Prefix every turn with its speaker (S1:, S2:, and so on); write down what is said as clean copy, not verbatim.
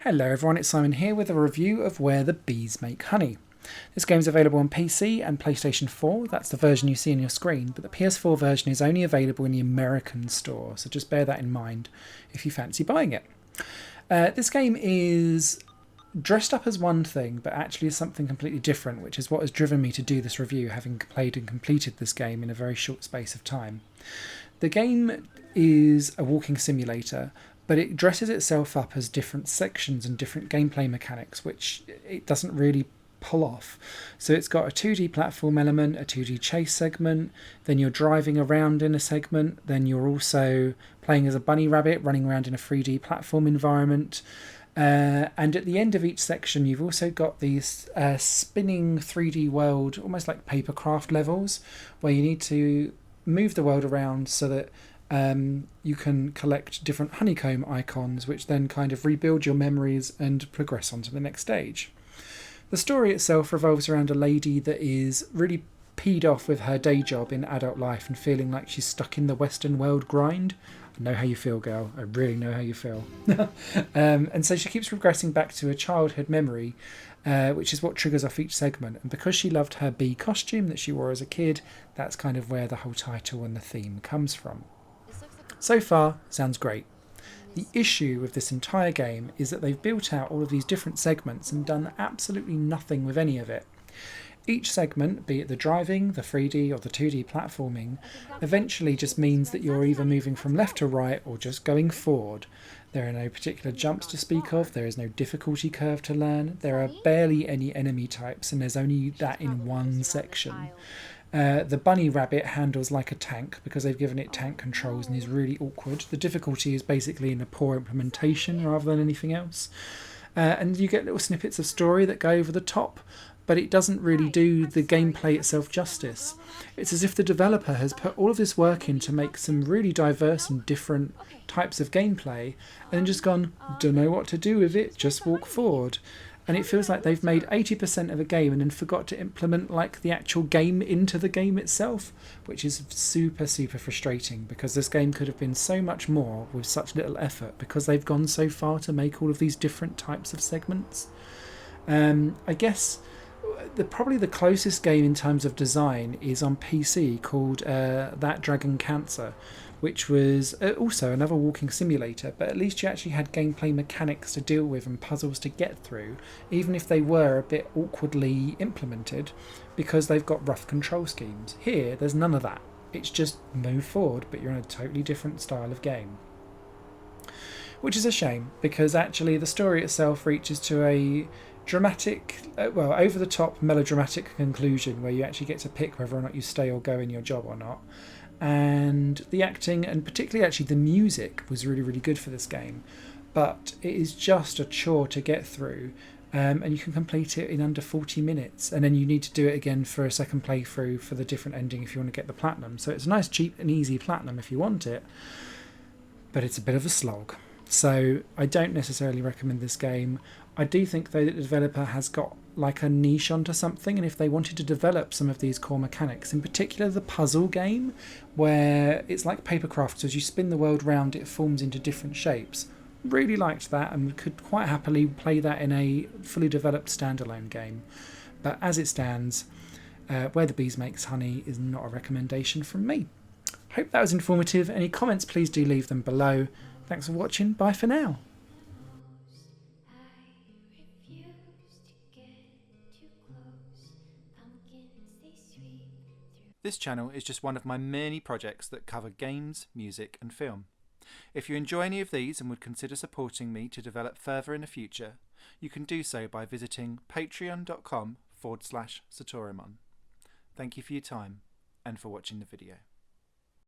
S1: Hello everyone, it's Simon here with a review of Where the Bees Make Honey. This game is available on PC and PlayStation 4, that's the version you see on your screen, but the PS4 version is only available in the American store, so just bear that in mind if you fancy buying it. This game is dressed up as one thing, but actually is something completely different, which is what has driven me to do this review, having played and completed this game in a very short space of time. The game is a walking simulator, but it dresses itself up as different sections and different gameplay mechanics, which it doesn't really pull off. So it's got a 2D platform element, a 2D chase segment, then you're driving around in a segment, then you're also playing as a bunny rabbit running around in a 3D platform environment. And at the end of each section, you've also got these spinning 3D world, almost like papercraft levels, where you need to move the world around so that you can collect different honeycomb icons, which then kind of rebuild your memories and progress on to the next stage. The story itself revolves around a lady that is really peed off with her day job in adult life and feeling like she's stuck in the Western world grind. I know how you feel, girl. I really know how you feel. And so she keeps regressing back to a childhood memory, which is what triggers off each segment. And because she loved her bee costume that she wore as a kid, that's kind of where the whole title and the theme comes from. So far, sounds great. The issue with this entire game is that they've built out all of these different segments and done absolutely nothing with any of it. Each segment, be it the driving, the 3D or the 2D platforming, eventually just means that you're either moving from left to right or just going forward. There are no particular jumps to speak of, there is no difficulty curve to learn, there are barely any enemy types, and there's only that in one section. The bunny rabbit handles like a tank because they've given it tank controls and is really awkward. The difficulty is basically in a poor implementation rather than anything else. And you get little snippets of story that go over the top, but it doesn't really do the gameplay itself justice. It's as if the developer has put all of this work in to make some really diverse and different types of gameplay and then just gone, don't know what to do with it, just walk forward. And it feels like they've made 80% of a game and then forgot to implement like the actual game into the game itself, which is super, super frustrating because this game could have been so much more with such little effort because they've gone so far to make all of these different types of segments. I guess probably the closest game in terms of design is on PC called That Dragon Cancer, which was also another walking simulator, but at least you actually had gameplay mechanics to deal with and puzzles to get through, even if they were a bit awkwardly implemented because they've got rough control schemes. Here, there's none of that. It's just move forward, but you're in a totally different style of game. Which is a shame, because actually the story itself reaches to a dramatic, over-the-top melodramatic conclusion where you actually get to pick whether or not you stay or go in your job or not. And the acting, and particularly actually the music, was really, really good for this game. But it is just a chore to get through, and you can complete it in under 40 minutes. And then you need to do it again for a second playthrough for the different ending if you want to get the platinum. So it's a nice, cheap and easy platinum if you want it, but it's a bit of a slog. So I don't necessarily recommend this game. I do think though that the developer has got like a niche onto something, and if they wanted to develop some of these core mechanics, in particular the puzzle game where it's like papercraft, so as you spin the world round it forms into different shapes, really liked that and could quite happily play that in a fully developed standalone game. But as it stands, Where the Bees Makes Honey is not a recommendation from me. Hope that was informative. Any comments, please do leave them below. Thanks for watching. Bye for now.
S2: This channel is just one of my many projects that cover games, music and film. If you enjoy any of these and would consider supporting me to develop further in the future, you can do so by visiting patreon.com/Satorimon. Thank you for your time and for watching the video.